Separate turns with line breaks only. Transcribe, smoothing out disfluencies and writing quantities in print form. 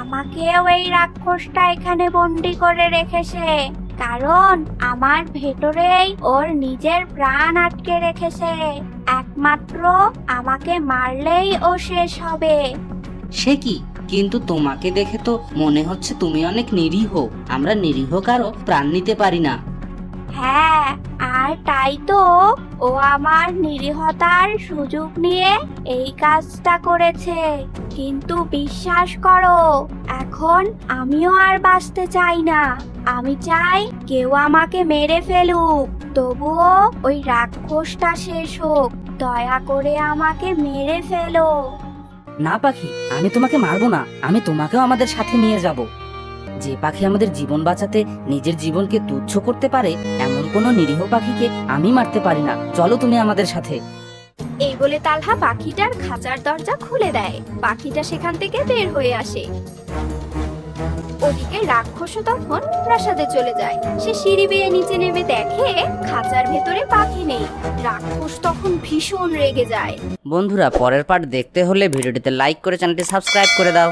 আমাকেও এই রাক্ষসটা এখানে বন্দি করে রেখেছে, কারণ আমার ভেতরেই ওর নিজের প্রাণ আটকে রেখেছে। একমাত্র আমাকে মারলেই ও শেষ হবে।
সে কি? কিন্তু তোমাকে দেখে তো মনে হচ্ছে তুমি অনেক নিরীহ। আমরা নিরীহ কারো প্রাণ নিতে পারি না।
হ্যাঁ, আর তাই তো ও আমার নিরীহতার সুযোগ নিয়ে এই কাজটা করেছে। কিন্তু বিশ্বাস করো, এখন আমিও আর বাঁচতে চাই না। আমি চাই কেউ আমাকে মেরে ফেলুক, তবুও ওই রাক্ষসটা শেষ হোক। দয়া করে আমাকে মেরে ফেলো।
না পাখি, আমি তোমাকে মারবো না। আমি তোমাকেও আমাদের সাথে নিয়ে যাব। যে পাখি আমাদের জীবন বাঁচাতে নিজের জীবনকে তুচ্ছ করতে পারে, এমন কোনো নিরীহ পাখিকে আমি মারতে পারি না। চলো তুমি আমাদের সাথে।
এই বলে তালহা পাখিটার খাঁচার দরজা খুলে দেয়। পাখিটা সেখান থেকে বের হয়ে আসে। ওদিকে রাক্ষসও তখন প্রাসাদে চলে যায়। সে সিঁড়ি বেয়ে নিচে নেমে দেখে খাঁচার ভেতরে পাখি নেই। রাক্ষস তখন ভীষণ রেগে যায়।
বন্ধুরা, পরের পার্ট দেখতে হলে ভিডিওটিতে লাইক করে চ্যানেলটি সাবস্ক্রাইব করে দাও।